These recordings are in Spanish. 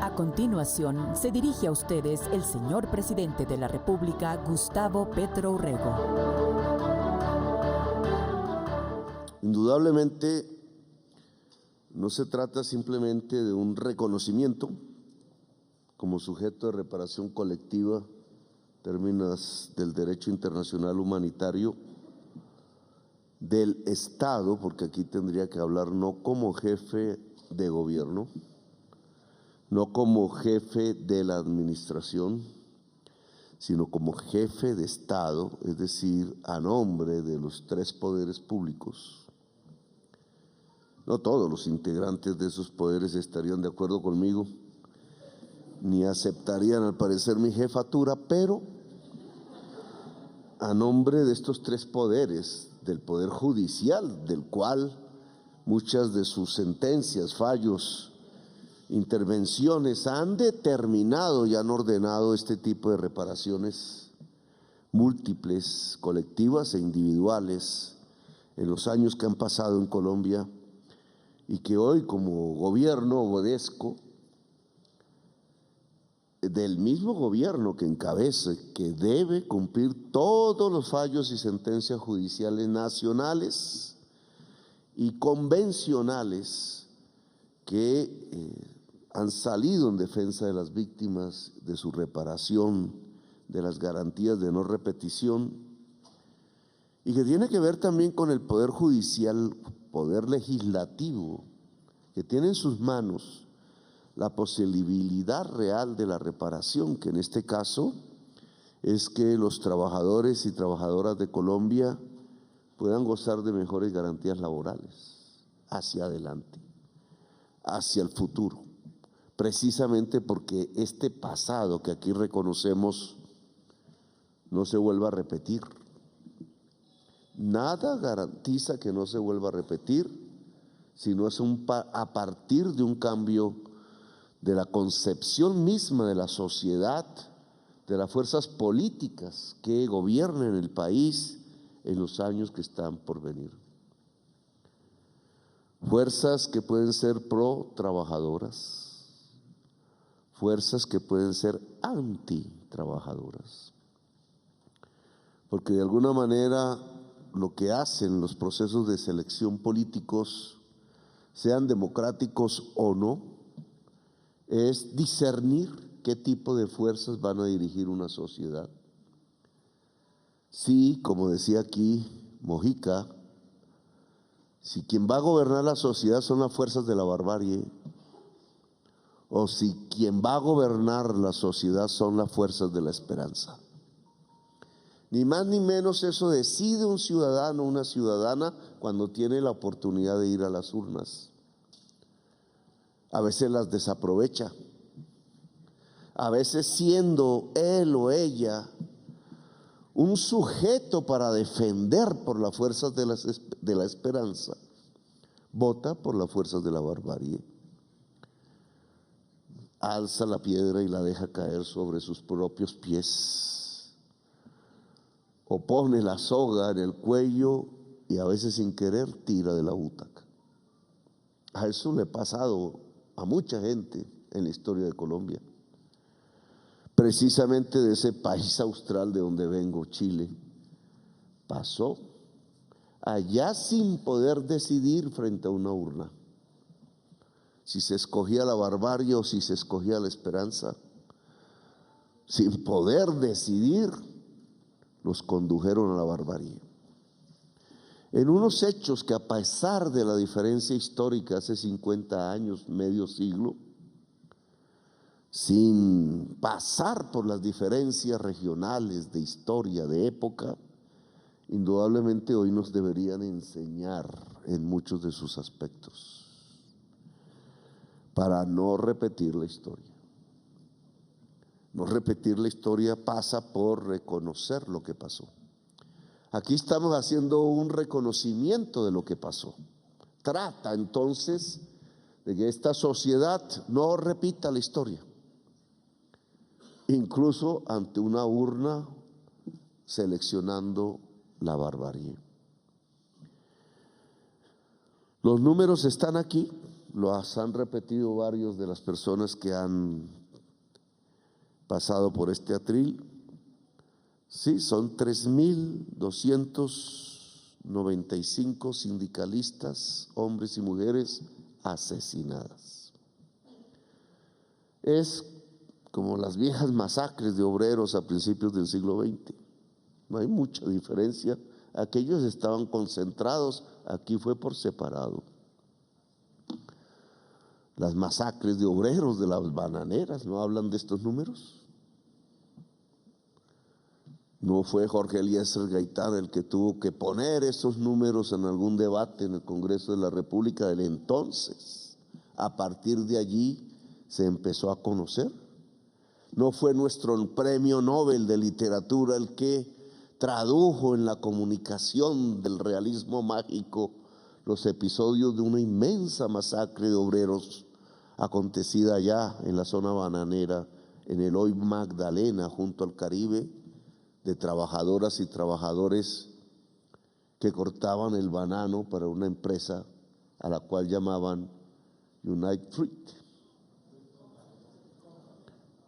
A continuación, se dirige a ustedes el señor presidente de la República, Gustavo Petro Urrego. Indudablemente, no se trata simplemente de un reconocimiento como sujeto de reparación colectiva, términos del derecho internacional humanitario, del Estado, porque aquí tendría que hablar no como jefe de gobierno, no como jefe de la administración, sino como jefe de Estado, es decir, a nombre de los tres poderes públicos. No todos los integrantes de esos poderes estarían de acuerdo conmigo, ni aceptarían al parecer mi jefatura, pero a nombre de estos tres poderes, del Poder Judicial, del cual muchas de sus sentencias, fallos, intervenciones han determinado y han ordenado este tipo de reparaciones múltiples, colectivas e individuales en los años que han pasado en Colombia, y que hoy como gobierno obedezco del mismo gobierno que encabece, que debe cumplir todos los fallos y sentencias judiciales nacionales y convencionales que han salido en defensa de las víctimas, de su reparación, de las garantías de no repetición, y que tiene que ver también con el Poder Judicial, Poder Legislativo, que tiene en sus manos la posibilidad real de la reparación, que en este caso es que los trabajadores y trabajadoras de Colombia puedan gozar de mejores garantías laborales hacia adelante, hacia el futuro, precisamente porque este pasado que aquí reconocemos no se vuelva a repetir. Nada garantiza que no se vuelva a repetir, sino es a partir de un cambio de la concepción misma de la sociedad, de las fuerzas políticas que gobiernen el país en los años que están por venir. Fuerzas que pueden ser pro-trabajadoras, fuerzas que pueden ser anti-trabajadoras, porque de alguna manera lo que hacen los procesos de selección políticos, sean democráticos o no, es discernir qué tipo de fuerzas van a dirigir una sociedad. Sí, como decía aquí Mojica, si quien va a gobernar la sociedad son las fuerzas de la barbarie, o si quien va a gobernar la sociedad son las fuerzas de la esperanza. Ni más ni menos eso decide un ciudadano o una ciudadana cuando tiene la oportunidad de ir a las urnas. A veces las desaprovecha. A veces siendo él o ella un sujeto para defender por las fuerzas de la esperanza, vota por las fuerzas de la barbarie. Alza la piedra y la deja caer sobre sus propios pies. O pone la soga en el cuello y a veces sin querer tira de la butaca. A eso le ha pasado a mucha gente en la historia de Colombia. Precisamente de ese país austral de donde vengo, Chile, pasó allá sin poder decidir frente a una urna si se escogía la barbarie o si se escogía la esperanza. Sin poder decidir, los condujeron a la barbarie. En unos hechos que, a pesar de la diferencia histórica hace 50 años, medio siglo, sin pasar por las diferencias regionales de historia, de época, indudablemente hoy nos deberían enseñar en muchos de sus aspectos para no repetir la historia. No repetir la historia pasa por reconocer lo que pasó. Aquí estamos haciendo un reconocimiento de lo que pasó. Trata entonces de que esta sociedad no repita la historia, incluso ante una urna seleccionando la barbarie. Los números están aquí, los han repetido varios de las personas que han pasado por este atril. Sí, son 3.295 sindicalistas, hombres y mujeres, asesinadas. Es como las viejas masacres de obreros a principios del siglo XX. No hay mucha diferencia. Aquellos estaban concentrados, aquí fue por separado. Las masacres de obreros de las bananeras, ¿no hablan de estos números? No fue Jorge Eliezer Gaitán el que tuvo que poner esos números en algún debate en el Congreso de la República del entonces. A partir de allí se empezó a conocer. No fue nuestro premio Nobel de literatura el que tradujo en la comunicación del realismo mágico los episodios de una inmensa masacre de obreros acontecida allá en la zona bananera, en el hoy Magdalena, junto al Caribe, de trabajadoras y trabajadores que cortaban el banano para una empresa a la cual llamaban United Fruit,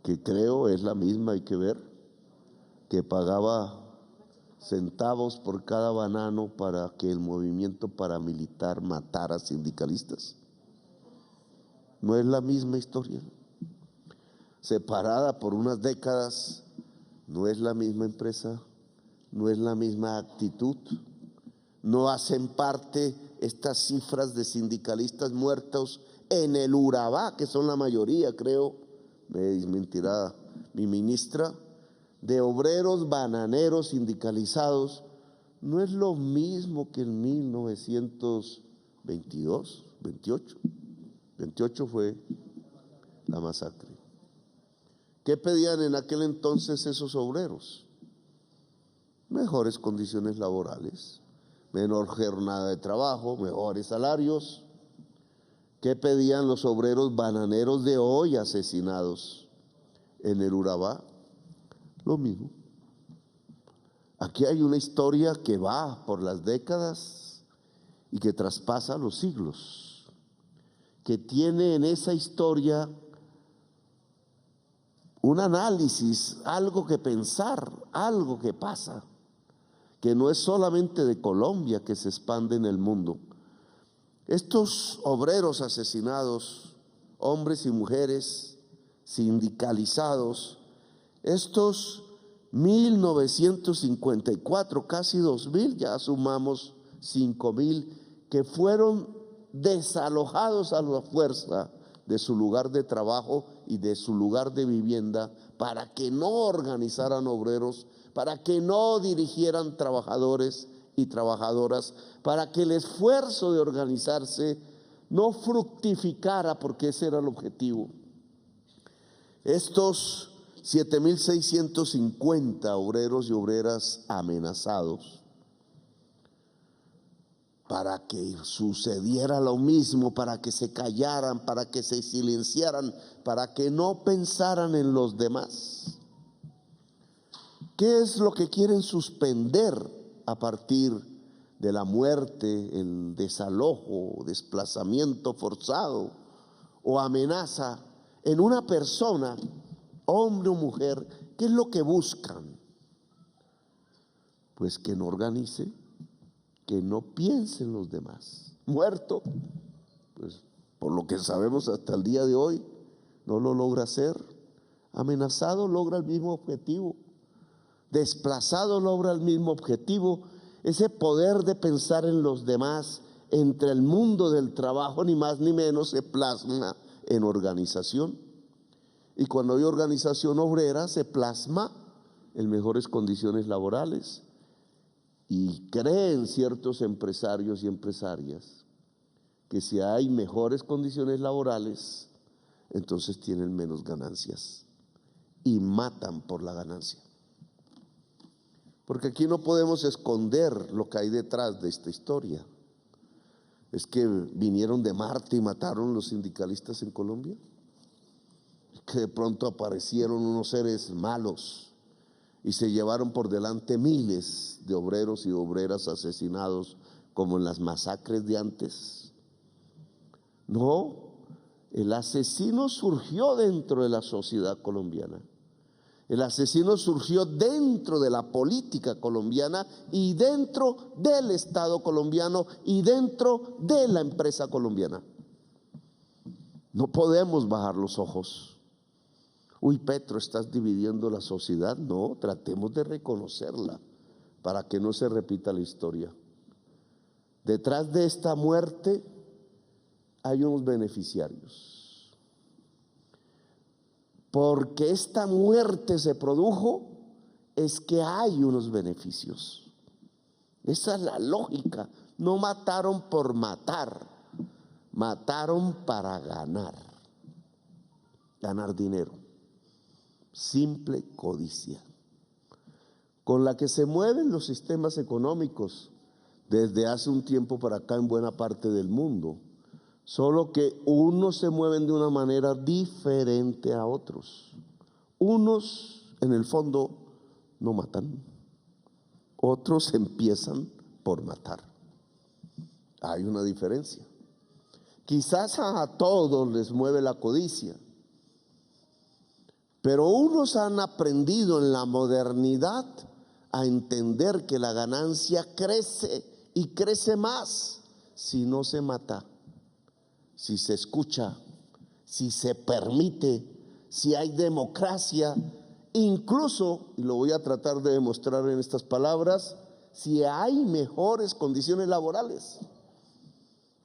que creo es la misma, hay que ver, que pagaba centavos por cada banano para que el movimiento paramilitar matara sindicalistas. No es la misma historia. Separada por unas décadas, no es la misma empresa, no es la misma actitud. No hacen parte estas cifras de sindicalistas muertos en el Urabá, que son la mayoría, creo, me desmentirá mi ministra, de obreros bananeros sindicalizados, no es lo mismo que en 1922, 28 fue la masacre. ¿Qué pedían en aquel entonces esos obreros? Mejores condiciones laborales, menor jornada de trabajo, mejores salarios. ¿Qué pedían los obreros bananeros de hoy asesinados en el Urabá? Lo mismo. Aquí hay una historia que va por las décadas y que traspasa los siglos, que tiene en esa historia un análisis, algo que pensar, algo que pasa, que no es solamente de Colombia, que se expande en el mundo. Estos obreros asesinados, hombres y mujeres sindicalizados, estos 1954, casi 2000, ya sumamos 5000, que fueron desalojados a la fuerza de su lugar de trabajo y de su lugar de vivienda para que no organizaran obreros, para que no dirigieran trabajadores y trabajadoras, para que el esfuerzo de organizarse no fructificara, porque ese era el objetivo. Estos 7650 obreros y obreras amenazados para que sucediera lo mismo, para que se callaran, para que se silenciaran, para que no pensaran en los demás. ¿Qué es lo que quieren suspender a partir de la muerte, el desalojo, desplazamiento forzado o amenaza en una persona, hombre o mujer? ¿Qué es lo que buscan? Pues que no organice, que no piense en los demás. Muerto, pues por lo que sabemos hasta el día de hoy, no lo logra hacer. Amenazado logra el mismo objetivo. Desplazado logra el mismo objetivo. Ese poder de pensar en los demás entre el mundo del trabajo, ni más ni menos, se plasma en organización. Y cuando hay organización obrera, se plasma en mejores condiciones laborales. Y creen ciertos empresarios y empresarias que si hay mejores condiciones laborales, entonces tienen menos ganancias y matan por la ganancia. Porque aquí no podemos esconder lo que hay detrás de esta historia. Es que vinieron de Marte y mataron los sindicalistas en Colombia, que de pronto aparecieron unos seres malos y se llevaron por delante miles de obreros y obreras asesinados como en las masacres de antes. No, el asesino surgió dentro de la sociedad colombiana. El asesino surgió dentro de la política colombiana y dentro del Estado colombiano y dentro de la empresa colombiana. No podemos bajar los ojos. Uy, Petro, ¿estás dividiendo la sociedad? No, tratemos de reconocerla para que no se repita la historia. Detrás de esta muerte hay unos beneficiarios. Porque esta muerte se produjo, es que hay unos beneficios. Esa es la lógica. No mataron por matar, mataron para ganar. Ganar dinero. Simple codicia, con la que se mueven los sistemas económicos desde hace un tiempo para acá en buena parte del mundo, solo que unos se mueven de una manera diferente a otros. Unos en el fondo no matan, otros empiezan por matar. Hay una diferencia. Quizás a todos les mueve la codicia, pero unos han aprendido en la modernidad a entender que la ganancia crece y crece más si no se mata, si se escucha, si se permite, si hay democracia, incluso, y lo voy a tratar de demostrar en estas palabras, si hay mejores condiciones laborales.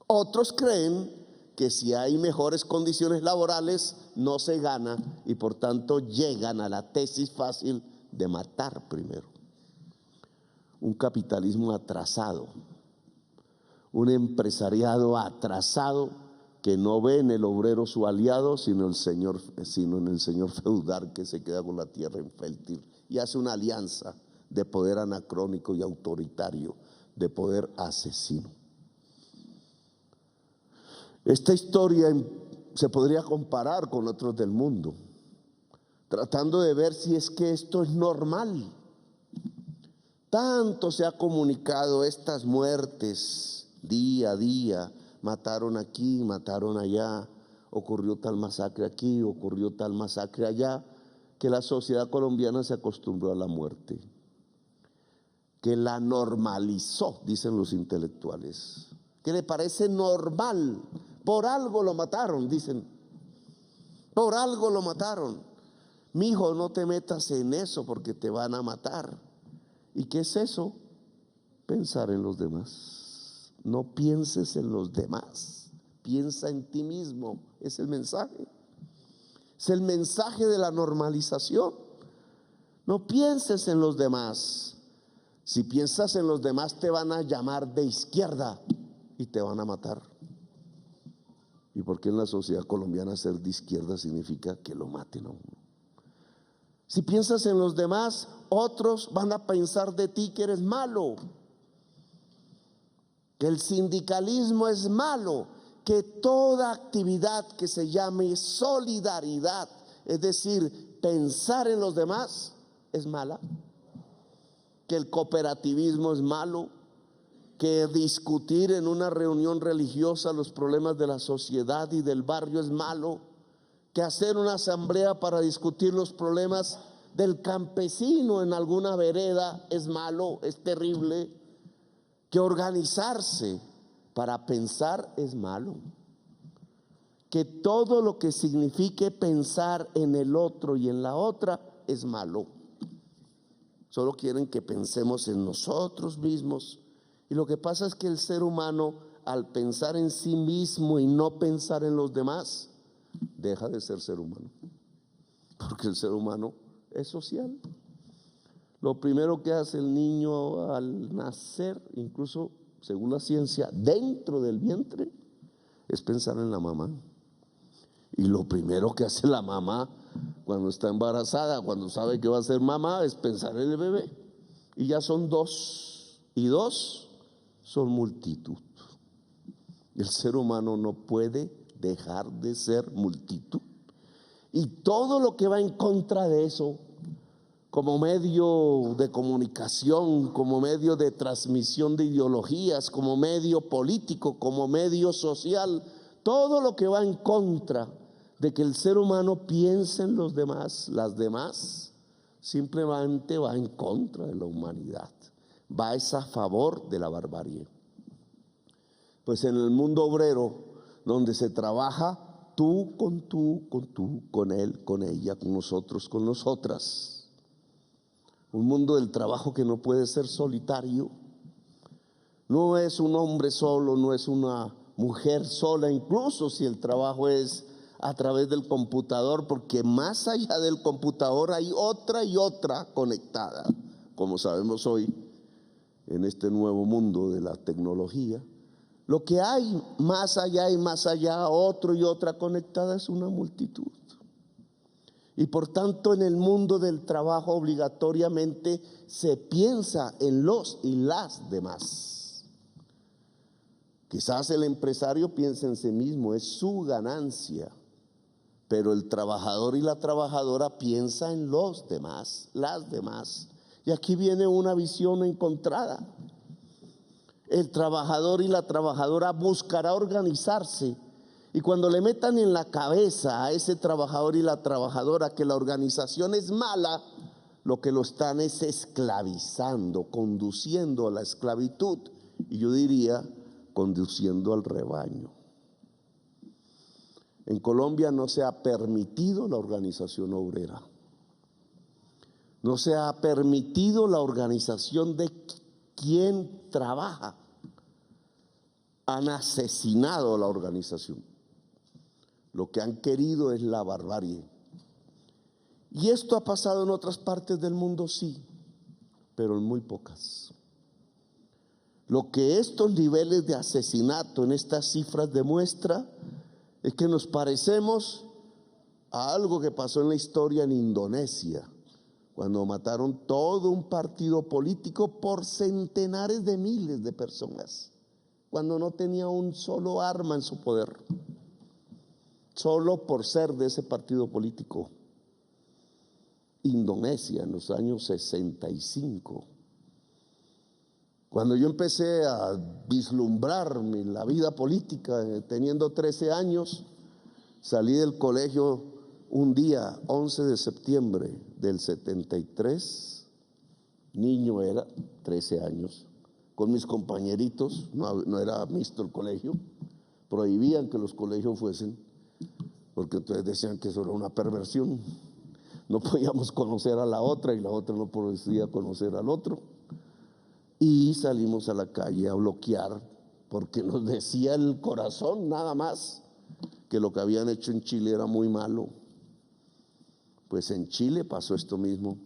Otros creen que si hay mejores condiciones laborales no se gana y por tanto llegan a la tesis fácil de matar primero. Un capitalismo atrasado, un empresariado atrasado que no ve en el obrero su aliado, sino en el señor feudal que se queda con la tierra infértil y hace una alianza de poder anacrónico y autoritario, de poder asesino. Esta historia se podría comparar con otros del mundo, tratando de ver si es que esto es normal. Tanto se ha comunicado estas muertes día a día, mataron aquí, mataron allá, ocurrió tal masacre aquí, ocurrió tal masacre allá, que la sociedad colombiana se acostumbró a la muerte. que la normalizó, dicen los intelectuales, que le parece normal. Por algo lo mataron, dicen. Por algo lo mataron. Mijo, no te metas en eso porque te van a matar. ¿Y qué es eso? Pensar en los demás. No pienses en los demás. Piensa en ti mismo. Es el mensaje. Es el mensaje de la normalización. No pienses en los demás. Si piensas en los demás te van a llamar de izquierda y te van a matar. ¿Y por qué en la sociedad colombiana ser de izquierda significa que lo maten a uno? Si piensas en los demás, otros van a pensar de ti que eres malo, que el sindicalismo es malo, que toda actividad que se llame solidaridad, es decir, pensar en los demás, es mala, que el cooperativismo es malo, que discutir en una reunión religiosa los problemas de la sociedad y del barrio es malo, que hacer una asamblea para discutir los problemas del campesino en alguna vereda es malo, es terrible, que organizarse para pensar es malo, que todo lo que signifique pensar en el otro y en la otra es malo. Solo quieren que pensemos en nosotros mismos. Y lo que pasa es que el ser humano, al pensar en sí mismo y no pensar en los demás, deja de ser humano. Porque el ser humano es social. Lo primero que hace el niño al nacer, incluso según la ciencia, dentro del vientre, es pensar en la mamá. Y lo primero que hace la mamá cuando está embarazada, cuando sabe que va a ser mamá, es pensar en el bebé. Y ya son dos. Y dos son multitud. El ser humano no puede dejar de ser multitud. Y todo lo que va en contra de eso, como medio de comunicación, como medio de transmisión de ideologías, como medio político, como medio social, todo lo que va en contra de que el ser humano piense en los demás, las demás, simplemente va en contra de la humanidad. Va es a favor de la barbarie. Pues en el mundo obrero, donde se trabaja tú, con él, con ella, con nosotros, con nosotras. Un mundo del trabajo que no puede ser solitario. No es un hombre solo, no es una mujer sola, incluso si el trabajo es a través del computador, porque más allá del computador hay otra y otra conectada, como sabemos hoy en este nuevo mundo de la tecnología. Lo que hay más allá y más allá, otro y otra conectada, es una multitud. Y por tanto, en el mundo del trabajo obligatoriamente se piensa en los y las demás. Quizás el empresario piensa en sí mismo, es su ganancia, pero el trabajador y la trabajadora piensa en los demás, las demás. Y aquí viene una visión encontrada. El trabajador y la trabajadora buscará organizarse, y cuando le metan en la cabeza a ese trabajador y la trabajadora que la organización es mala, lo que lo están es esclavizando, conduciendo a la esclavitud, y yo diría conduciendo al rebaño. En Colombia no se ha permitido la organización obrera. No se ha permitido la organización de quien trabaja. Han asesinado la organización. Lo que han querido es la barbarie. Y esto ha pasado en otras partes del mundo, sí, pero en muy pocas. Lo que estos niveles de asesinato en estas cifras demuestra es que nos parecemos a algo que pasó en la historia en Indonesia, cuando mataron todo un partido político por centenares de miles de personas, cuando no tenía un solo arma en su poder, solo por ser de ese partido político. Indonesia, en los años 65. Cuando yo empecé a vislumbrar la vida política, teniendo 13 años, salí del colegio un día, 11 de septiembre del 73, niño era, 13 años, con mis compañeritos, no era mixto el colegio, prohibían que los colegios fuesen, porque entonces decían que eso era una perversión. No podíamos conocer a la otra y la otra no podía conocer al otro. Y salimos a la calle a bloquear, porque nos decía el corazón nada más que lo que habían hecho en Chile era muy malo. Pues en Chile pasó esto mismo,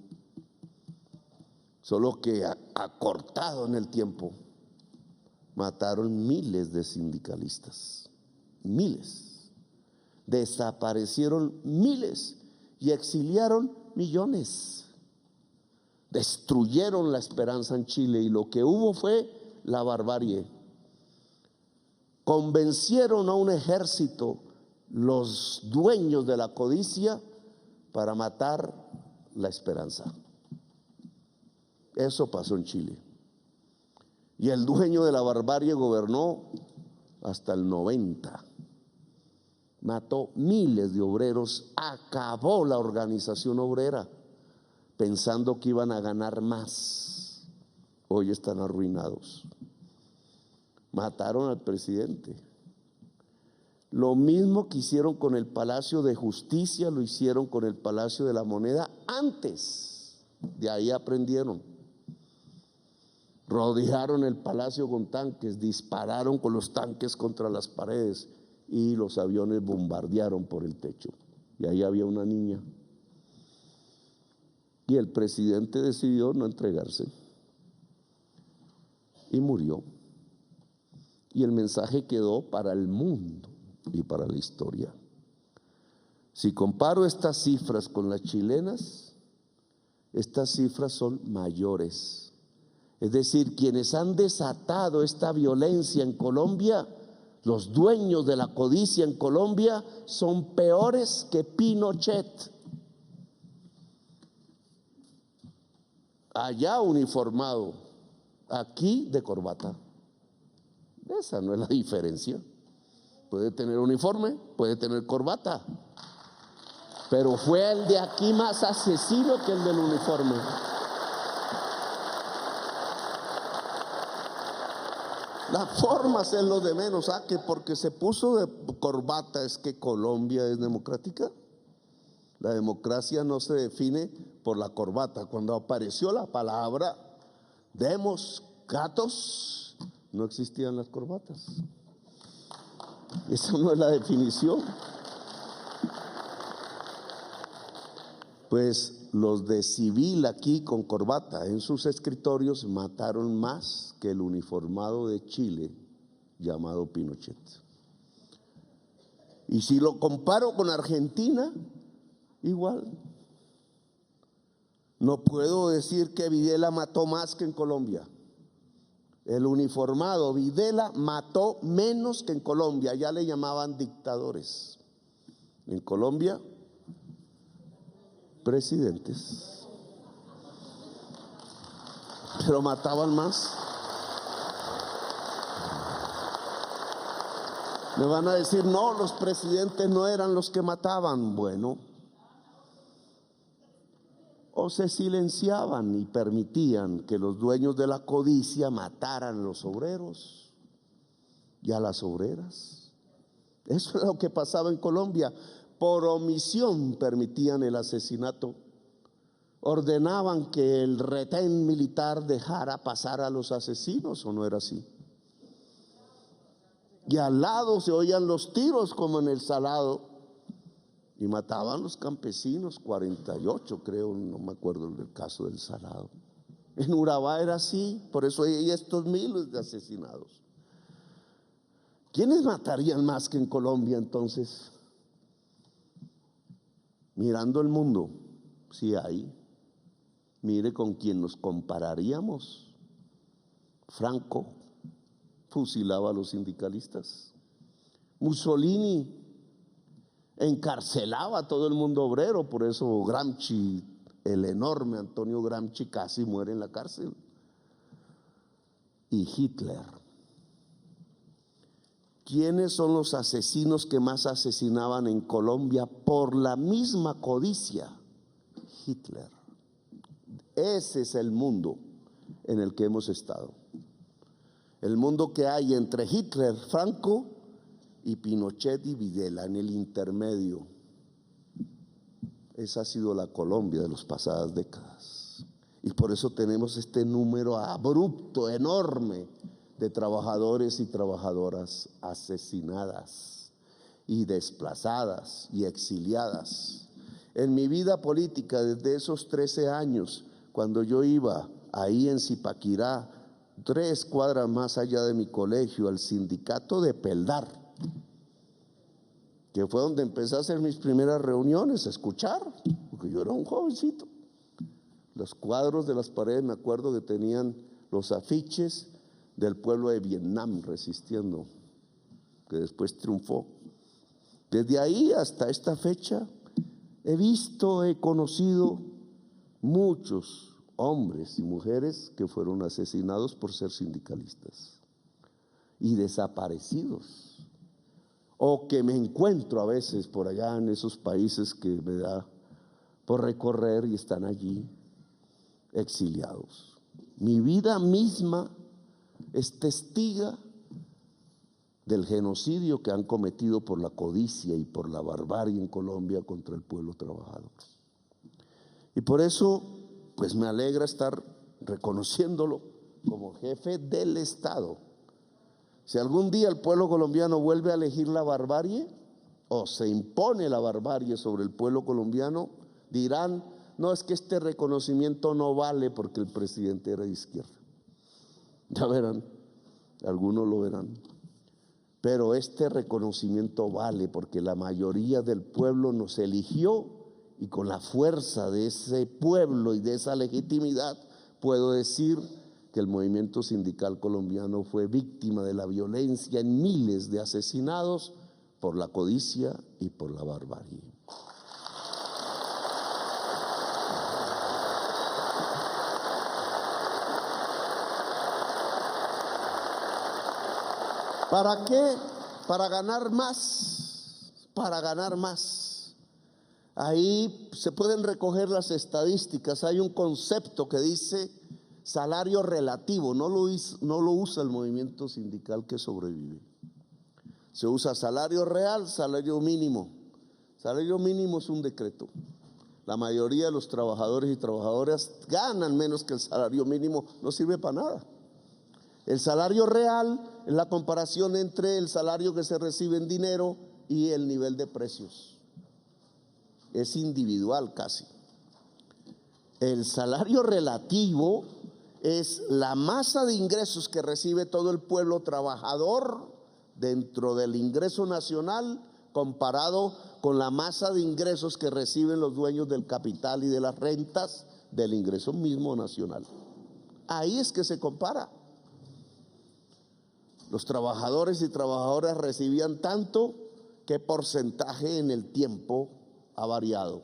solo que acortado en el tiempo. Mataron miles de sindicalistas, miles. Desaparecieron miles y exiliaron millones. Destruyeron la esperanza en Chile y lo que hubo fue la barbarie. Convencieron a un ejército, los dueños de la codicia, para matar la esperanza. Eso pasó en Chile. Y el dueño de la barbarie gobernó hasta el 90. Mató miles de obreros, acabó la organización obrera, pensando que iban a ganar más. Hoy están arruinados. Mataron al presidente. Lo mismo que hicieron con el Palacio de Justicia, lo hicieron con el Palacio de la Moneda antes. De ahí aprendieron. Rodearon el palacio con tanques, dispararon con los tanques contra las paredes y los aviones bombardearon por el techo. Y ahí había una niña. Y el presidente decidió no entregarse y murió. Y el mensaje quedó para el mundo y para la historia. Si comparo estas cifras con las chilenas, estas cifras son mayores. Es decir, quienes han desatado esta violencia en Colombia, los dueños de la codicia en Colombia, son peores que Pinochet. Allá uniformado, aquí de corbata. Esa no es la diferencia. Puede tener uniforme, puede tener corbata, pero fue el de aquí más asesino que el del uniforme. Las formas es lo de menos. Que porque se puso de corbata es que Colombia es democrática. La democracia no se define por la corbata. Cuando apareció la palabra demos gatos, no existían las corbatas. Esa no es la definición. Pues los de civil aquí con corbata en sus escritorios mataron más que el uniformado de Chile llamado Pinochet. Y si lo comparo con Argentina, igual. No puedo decir que Videla mató más que en Colombia. El uniformado Videla mató menos que en Colombia. Ya le llamaban dictadores. En Colombia, presidentes. Pero mataban más. Me van a decir, no, los presidentes no eran los que mataban. Bueno, o se silenciaban y permitían que los dueños de la codicia mataran a los obreros y a las obreras. Eso es lo que pasaba en Colombia. Por omisión permitían el asesinato. Ordenaban que el retén militar dejara pasar a los asesinos, ¿o no era así? Y al lado se oían los tiros como en el Salado y mataban los campesinos, 48 creo, no me acuerdo del caso del Salado. En Urabá era así, por eso hay estos miles de asesinados. ¿Quiénes matarían más que en Colombia entonces? Mirando el mundo, sí hay. Mire con quién nos compararíamos. Franco fusilaba a los sindicalistas. Mussolini encarcelaba a todo el mundo obrero, por eso Gramsci, el enorme Antonio Gramsci, casi muere en la cárcel. Y Hitler. ¿Quiénes son los asesinos que más asesinaban en Colombia por la misma codicia? Hitler. Ese es el mundo en el que hemos estado. El mundo que hay entre Hitler, Franco y Pinochet y Videla, en el intermedio. Esa ha sido la Colombia de las pasadas décadas. Y por eso tenemos este número abrupto, enorme, de trabajadores y trabajadoras asesinadas y desplazadas y exiliadas. En mi vida política, desde esos 13 años, cuando yo iba ahí en Zipaquirá, 3 cuadras más allá de mi colegio, al sindicato de Peldar, que fue donde empecé a hacer mis primeras reuniones, a escuchar, porque yo era un jovencito. Los cuadros de las paredes, me acuerdo que tenían los afiches del pueblo de Vietnam resistiendo, que después triunfó. Desde ahí hasta esta fecha he visto, he conocido muchos hombres y mujeres que fueron asesinados por ser sindicalistas y desaparecidos, o que me encuentro a veces por allá en esos países que me da por recorrer y están allí exiliados. Mi vida misma es testiga del genocidio que han cometido por la codicia y por la barbarie en Colombia contra el pueblo trabajador. Y por eso, pues me alegra estar reconociéndolo como jefe del Estado. Si algún día el pueblo colombiano vuelve a elegir la barbarie o se impone la barbarie sobre el pueblo colombiano, dirán: no, es que este reconocimiento no vale porque el presidente era de izquierda. Ya verán, algunos lo verán. Pero este reconocimiento vale porque la mayoría del pueblo nos eligió, y con la fuerza de ese pueblo y de esa legitimidad puedo decir que el movimiento sindical colombiano fue víctima de la violencia en miles de asesinados por la codicia y por la barbarie. ¿Para qué? Para ganar más, para ganar más. Ahí se pueden recoger las estadísticas. Hay un concepto que dice salario relativo, no lo usa el movimiento sindical que sobrevive. Se usa salario real, salario mínimo. Salario mínimo es un decreto. La mayoría de los trabajadores y trabajadoras ganan menos que el salario mínimo, no sirve para nada. El salario real es la comparación entre el salario que se recibe en dinero y el nivel de precios. Es individual casi. El salario relativo es la masa de ingresos que recibe todo el pueblo trabajador dentro del ingreso nacional comparado con la masa de ingresos que reciben los dueños del capital y de las rentas del ingreso mismo nacional. Ahí es que se compara. Los trabajadores y trabajadoras recibían tanto, ¿qué porcentaje en el tiempo ha variado?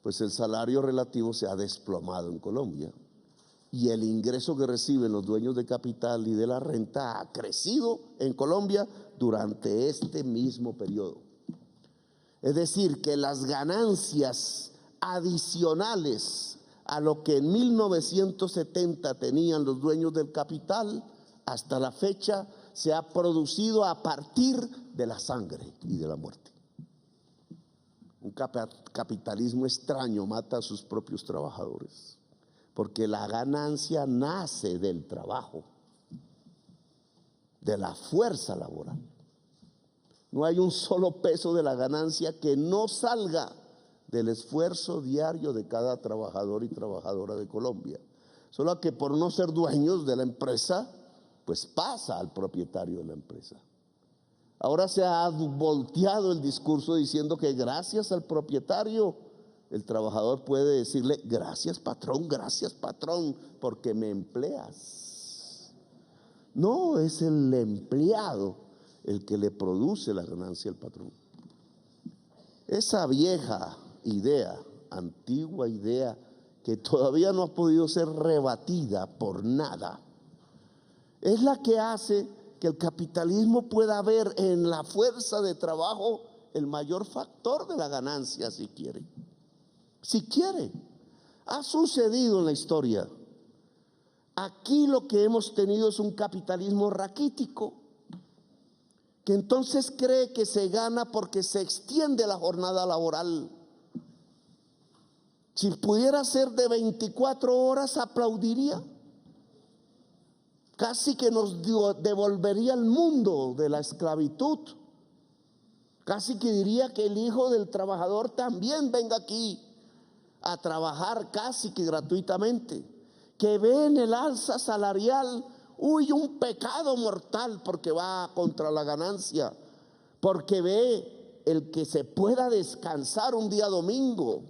Pues el salario relativo se ha desplomado en Colombia y el ingreso que reciben los dueños de capital y de la renta ha crecido en Colombia durante este mismo periodo. Es decir, que las ganancias adicionales a lo que en 1970 tenían los dueños del capital, hasta la fecha se ha producido a partir de la sangre y de la muerte. Un capitalismo extraño mata a sus propios trabajadores, porque la ganancia nace del trabajo, de la fuerza laboral. No hay un solo peso de la ganancia que no salga del esfuerzo diario de cada trabajador y trabajadora de Colombia. Solo que por no ser dueños de la empresa, pues pasa al propietario de la empresa. Ahora se ha volteado el discurso diciendo que gracias al propietario el trabajador puede decirle: gracias patrón, porque me empleas. No, es el empleado el que le produce la ganancia al patrón. Esa vieja idea, antigua idea, que todavía no ha podido ser rebatida por nada, es la que hace que el capitalismo pueda ver en la fuerza de trabajo el mayor factor de la ganancia, si quiere. Si quiere. Ha sucedido en la historia. Aquí lo que hemos tenido es un capitalismo raquítico, que entonces cree que se gana porque se extiende la jornada laboral. Si pudiera ser de 24 horas, aplaudiría. Casi que nos devolvería al mundo de la esclavitud. Casi que diría que el hijo del trabajador también venga aquí a trabajar casi que gratuitamente. Que ve en el alza salarial, un pecado mortal porque va contra la ganancia. Porque ve el que se pueda descansar un día domingo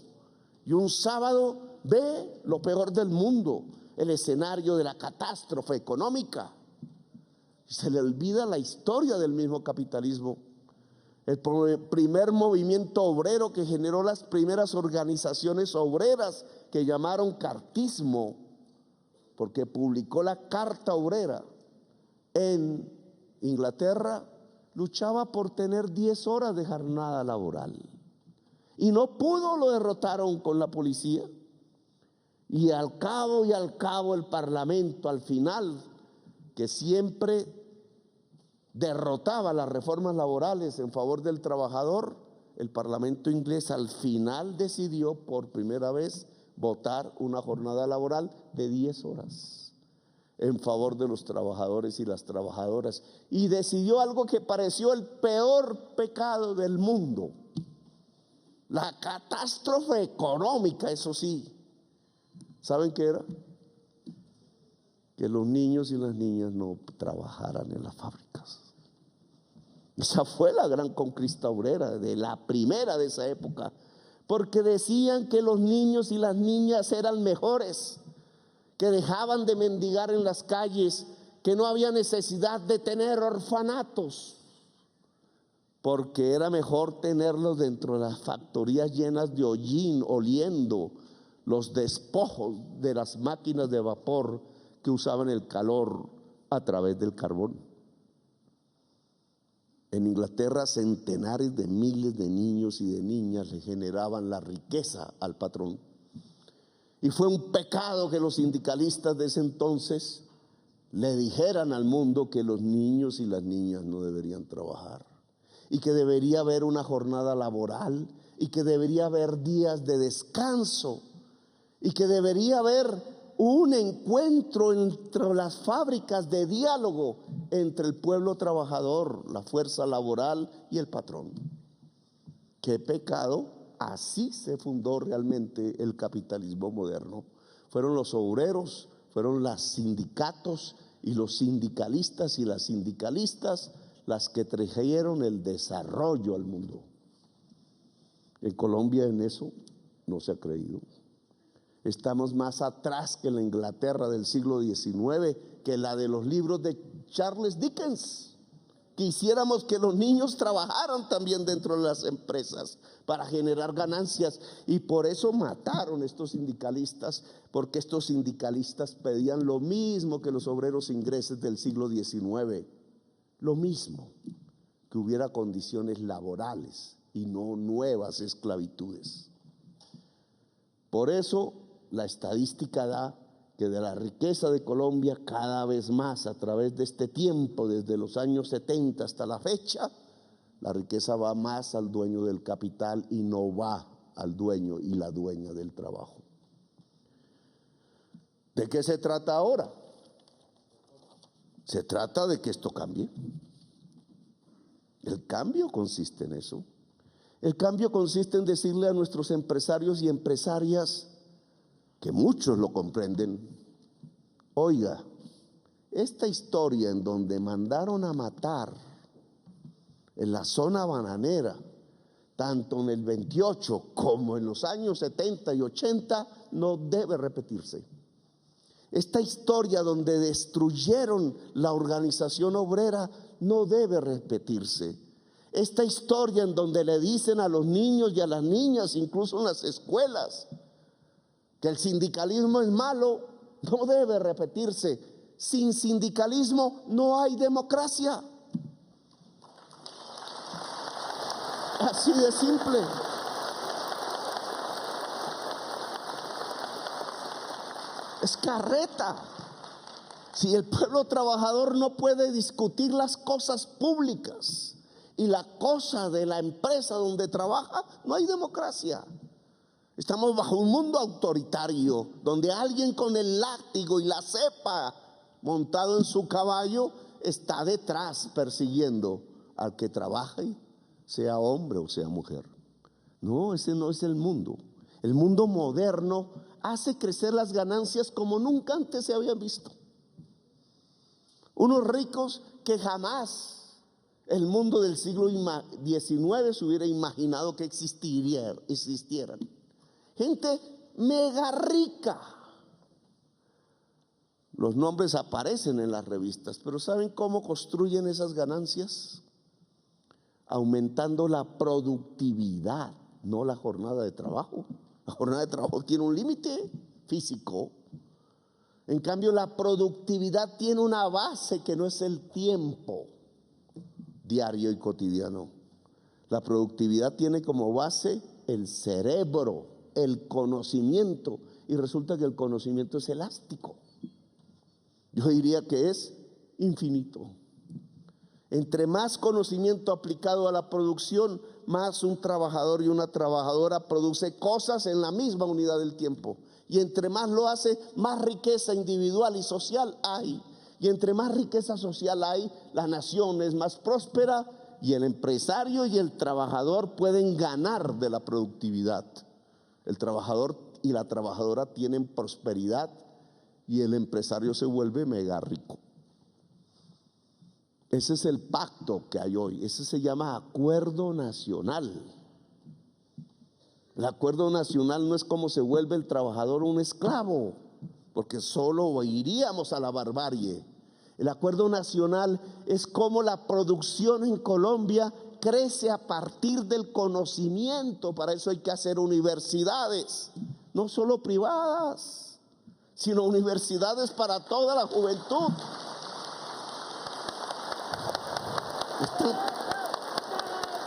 y un sábado ve lo peor del mundo, el escenario de la catástrofe económica. Se le olvida la historia del mismo capitalismo. El primer movimiento obrero que generó las primeras organizaciones obreras que llamaron cartismo, porque publicó la Carta Obrera en Inglaterra, luchaba por tener 10 horas de jornada laboral. Y no pudo, lo derrotaron con la policía. Y al cabo el Parlamento, al final, que siempre derrotaba las reformas laborales en favor del trabajador, el Parlamento inglés al final decidió por primera vez votar una jornada laboral de 10 horas en favor de los trabajadores y las trabajadoras. Y decidió algo que pareció el peor pecado del mundo. La catástrofe económica, eso sí. ¿Saben qué era? Que los niños y las niñas no trabajaran en las fábricas. Esa fue la gran conquista obrera, de la primera de esa época. Porque decían que los niños y las niñas eran mejores, que dejaban de mendigar en las calles, que no había necesidad de tener orfanatos, porque era mejor tenerlos dentro de las factorías llenas de hollín, oliendo los despojos de las máquinas de vapor que usaban el calor a través del carbón. En Inglaterra, centenares de miles de niños y de niñas le generaban la riqueza al patrón. Y fue un pecado que los sindicalistas de ese entonces le dijeran al mundo que los niños y las niñas no deberían trabajar, y que debería haber una jornada laboral, y que debería haber días de descanso, y que debería haber un encuentro entre las fábricas de diálogo entre el pueblo trabajador, la fuerza laboral y el patrón. ¡Qué pecado! Así se fundó realmente el capitalismo moderno. Fueron los obreros, fueron los sindicatos y los sindicalistas y las sindicalistas las que trajeron el desarrollo al mundo. En Colombia en eso no se ha creído. Estamos más atrás que la Inglaterra del siglo XIX, que la de los libros de Charles Dickens. Quisiéramos que los niños trabajaran también dentro de las empresas para generar ganancias, y por eso mataron estos sindicalistas, porque estos sindicalistas pedían lo mismo que los obreros ingleses del siglo XIX, lo mismo, que hubiera condiciones laborales y no nuevas esclavitudes. Por eso la estadística da que de la riqueza de Colombia, cada vez más a través de este tiempo, desde los años 70 hasta la fecha, la riqueza va más al dueño del capital y no va al dueño y la dueña del trabajo. ¿De qué se trata ahora? Se trata de que esto cambie. El cambio consiste en eso. El cambio consiste en decirle a nuestros empresarios y empresarias, que muchos lo comprenden: oiga, esta historia en donde mandaron a matar en la zona bananera, tanto en el 28 como en los años 70 y 80, no debe repetirse. Esta historia donde destruyeron la organización obrera no debe repetirse. Esta historia en donde le dicen a los niños y a las niñas, incluso en las escuelas, que el sindicalismo es malo, no debe repetirse. Sin sindicalismo no hay democracia. Así de simple. Es carreta. Si el pueblo trabajador no puede discutir las cosas públicas y la cosa de la empresa donde trabaja, no hay democracia. Estamos bajo un mundo autoritario donde alguien con el látigo y la cepa montado en su caballo está detrás persiguiendo al que trabaje, sea hombre o sea mujer. No, ese no es el mundo. El mundo moderno hace crecer las ganancias como nunca antes se habían visto. Unos ricos que jamás el mundo del siglo XIX se hubiera imaginado que existieran. Gente mega rica. Los nombres aparecen en las revistas, pero ¿saben cómo construyen esas ganancias? Aumentando la productividad, no la jornada de trabajo. La jornada de trabajo tiene un límite físico. En cambio, la productividad tiene una base que no es el tiempo diario y cotidiano. La productividad tiene como base el cerebro, el conocimiento, y resulta que el conocimiento es elástico. Yo diría que es infinito. Entre más conocimiento aplicado a la producción, más un trabajador y una trabajadora produce cosas en la misma unidad del tiempo. Y entre más lo hace, más riqueza individual y social hay. Y entre más riqueza social hay, la nación es más próspera y el empresario y el trabajador pueden ganar de la productividad. El trabajador y la trabajadora tienen prosperidad y el empresario se vuelve mega rico. Ese es el pacto que hay hoy. Ese se llama acuerdo nacional. El acuerdo nacional no es como se vuelve el trabajador un esclavo, porque solo iríamos a la barbarie. El acuerdo nacional es como la producción en Colombia crece a partir del conocimiento. Para eso hay que hacer universidades, no solo privadas, sino universidades para toda la juventud.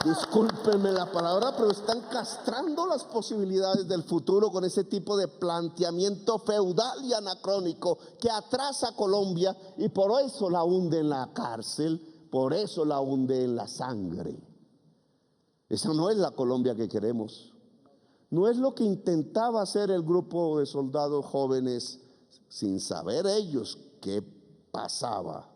Discúlpenme la palabra, pero están castrando las posibilidades del futuro con ese tipo de planteamiento feudal y anacrónico que atrasa a Colombia y por eso la hunde en la cárcel, por eso la hunde en la sangre. Esa no es la Colombia que queremos. No es lo que intentaba hacer el grupo de soldados jóvenes sin saber ellos qué pasaba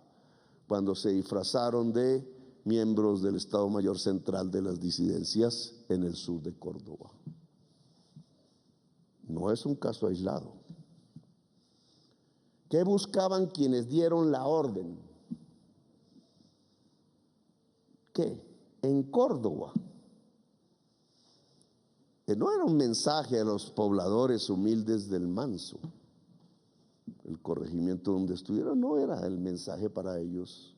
cuando se disfrazaron de miembros del Estado Mayor Central de las disidencias en el sur de Córdoba. No es un caso aislado. ¿Qué buscaban quienes dieron la orden? ¿Qué? En Córdoba. Que no era un mensaje a los pobladores humildes del Manso. El corregimiento donde estuvieron no era el mensaje para ellos.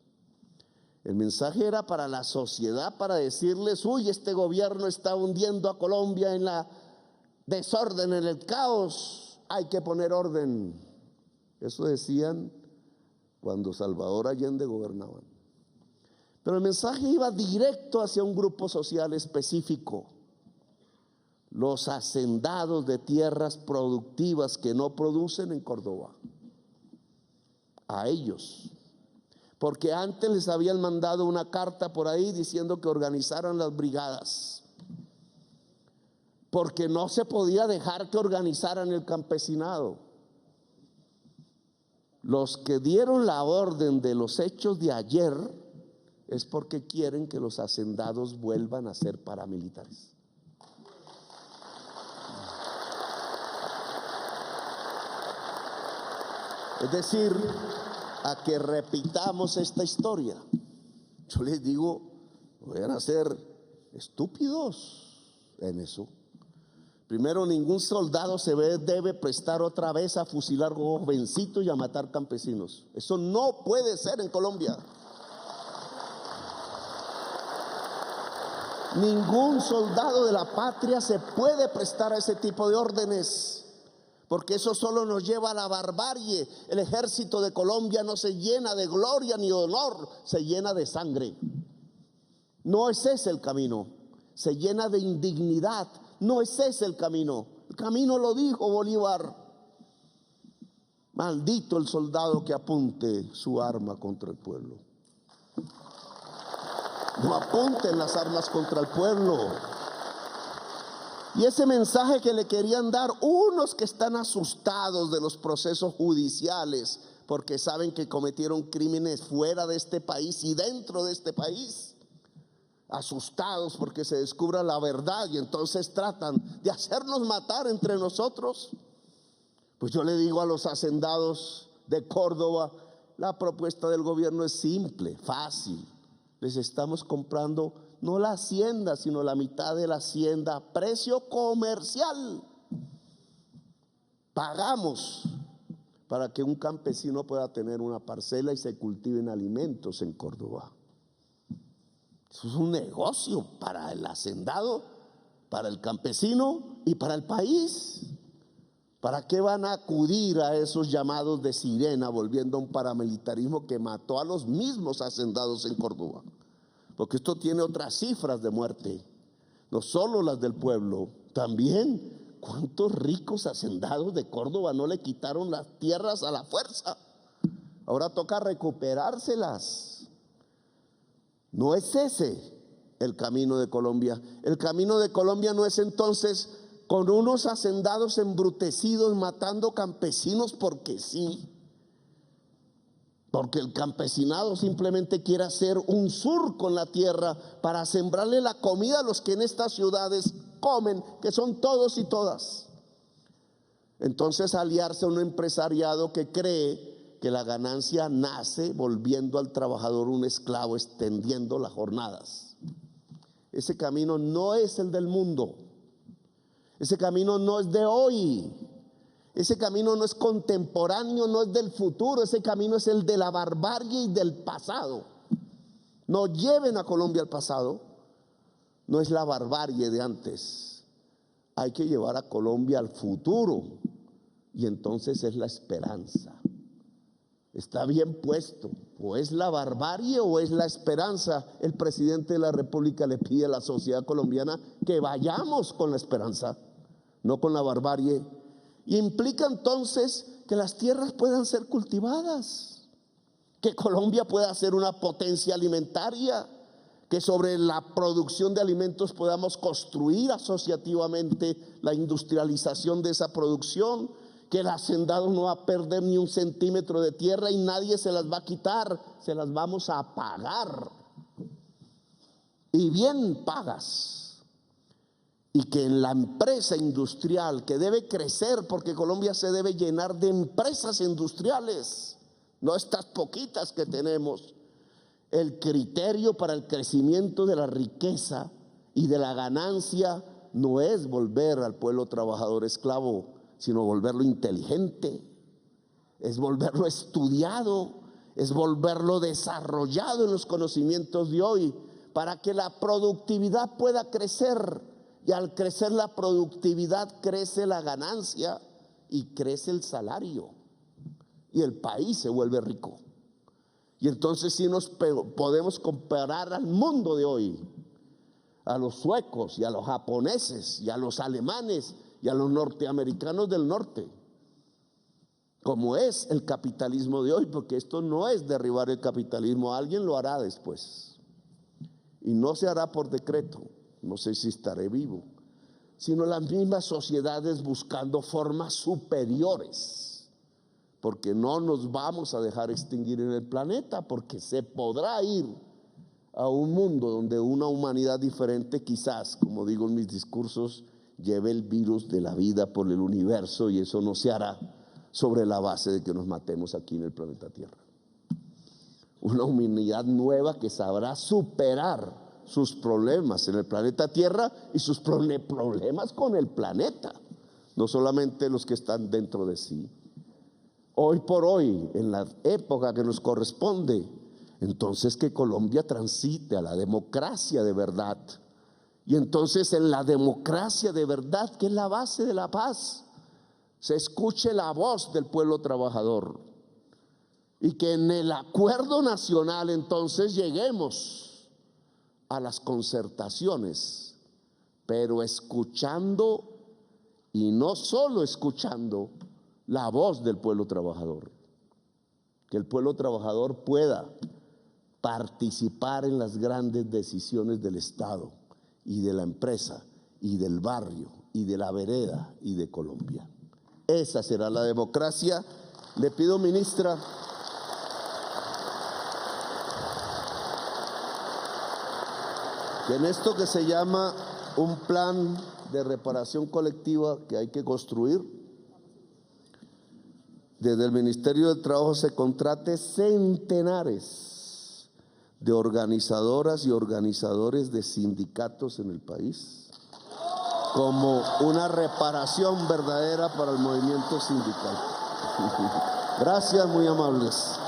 El mensaje era para la sociedad, para decirles: uy, este gobierno está hundiendo a Colombia en la desorden, en el caos, hay que poner orden. Eso decían cuando Salvador Allende gobernaban. Pero el mensaje iba directo hacia un grupo social específico: los hacendados de tierras productivas que no producen en Córdoba. A ellos. Porque antes les habían mandado una carta por ahí diciendo que organizaran las brigadas, porque no se podía dejar que organizaran el campesinado. Los que dieron la orden de los hechos de ayer es porque quieren que los hacendados vuelvan a ser paramilitares. Es decir, a que repitamos esta historia. Yo les digo, vayan a ser estúpidos en eso. Primero, ningún soldado se debe prestar otra vez a fusilar jovencitos y a matar campesinos. Eso no puede ser en Colombia. Ningún soldado de la patria se puede prestar a ese tipo de órdenes, porque eso solo nos lleva a la barbarie. El ejército de Colombia no se llena de gloria ni de honor, se llena de sangre. No es ese el camino. Se llena de indignidad. No es ese el camino. El camino lo dijo Bolívar. Maldito el soldado que apunte su arma contra el pueblo. No apunten las armas contra el pueblo. Y ese mensaje que le querían dar unos que están asustados de los procesos judiciales porque saben que cometieron crímenes fuera de este país y dentro de este país, asustados porque se descubra la verdad y entonces tratan de hacernos matar entre nosotros. Pues yo le digo a los hacendados de Córdoba, la propuesta del gobierno es simple, fácil. Les estamos comprando no la hacienda, sino la mitad de la hacienda a precio comercial. Pagamos para que un campesino pueda tener una parcela y se cultiven alimentos en Córdoba. Eso es un negocio para el hacendado, para el campesino y para el país. ¿Para qué van a acudir a esos llamados de sirena volviendo a un paramilitarismo que mató a los mismos hacendados en Córdoba? Porque esto tiene otras cifras de muerte, no solo las del pueblo, también cuántos ricos hacendados de Córdoba no le quitaron las tierras a la fuerza. Ahora toca recuperárselas. No es ese el camino de Colombia. El camino de Colombia no es entonces con unos hacendados embrutecidos matando campesinos porque sí. Porque el campesinado simplemente quiere hacer un surco en la tierra para sembrarle la comida a los que en estas ciudades comen, que son todos y todas. Entonces aliarse a un empresariado que cree que la ganancia nace volviendo al trabajador un esclavo, extendiendo las jornadas. Ese camino no es el del mundo. Ese camino no es de hoy. Ese camino no es contemporáneo, no es del futuro. Ese camino es el de la barbarie y del pasado. No lleven a Colombia al pasado. No es la barbarie de antes. Hay que llevar a Colombia al futuro. Y entonces es la esperanza. Está bien puesto. O es la barbarie o es la esperanza. El presidente de la República le pide a la sociedad colombiana que vayamos con la esperanza, no con la barbarie. Y implica entonces que las tierras puedan ser cultivadas, que Colombia pueda ser una potencia alimentaria, que sobre la producción de alimentos podamos construir asociativamente la industrialización de esa producción, que el hacendado no va a perder ni un centímetro de tierra y nadie se las va a quitar, se las vamos a pagar, y bien pagas. Y que en la empresa industrial que debe crecer, porque Colombia se debe llenar de empresas industriales, no estas poquitas que tenemos. El criterio para el crecimiento de la riqueza y de la ganancia no es volver al pueblo trabajador esclavo, sino volverlo inteligente, es volverlo estudiado, es volverlo desarrollado en los conocimientos de hoy, para que la productividad pueda crecer. Y al crecer la productividad, crece la ganancia y crece el salario. Y el país se vuelve rico. Y entonces sí nos podemos comparar al mundo de hoy, a los suecos y a los japoneses y a los alemanes y a los norteamericanos del norte, como es el capitalismo de hoy, porque esto no es derribar el capitalismo, alguien lo hará después. Y no se hará por decreto. No sé si estaré vivo, sino las mismas sociedades buscando formas superiores, porque no nos vamos a dejar extinguir en el planeta, porque se podrá ir a un mundo donde una humanidad diferente quizás, como digo en mis discursos, lleve el virus de la vida por el universo, y eso no se hará sobre la base de que nos matemos aquí en el planeta Tierra. Una humanidad nueva que sabrá superar sus problemas en el planeta Tierra y sus problemas con el planeta, no solamente los que están dentro de sí. Hoy por hoy, en la época que nos corresponde, entonces que Colombia transite a la democracia de verdad. Y entonces en la democracia de verdad, que es la base de la paz, se escuche la voz del pueblo trabajador. Y que en el acuerdo nacional entonces lleguemos a las concertaciones, pero escuchando, y no solo escuchando, la voz del pueblo trabajador, que el pueblo trabajador pueda participar en las grandes decisiones del Estado y de la empresa y del barrio y de la vereda y de Colombia. Esa será la democracia. Le pido, ministra, que en esto que se llama un plan de reparación colectiva que hay que construir, desde el Ministerio del Trabajo se contrate centenares de organizadoras y organizadores de sindicatos en el país, como una reparación verdadera para el movimiento sindical. Gracias, muy amables.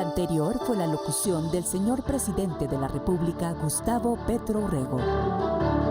La anterior fue la locución del señor presidente de la República, Gustavo Petro Urrego.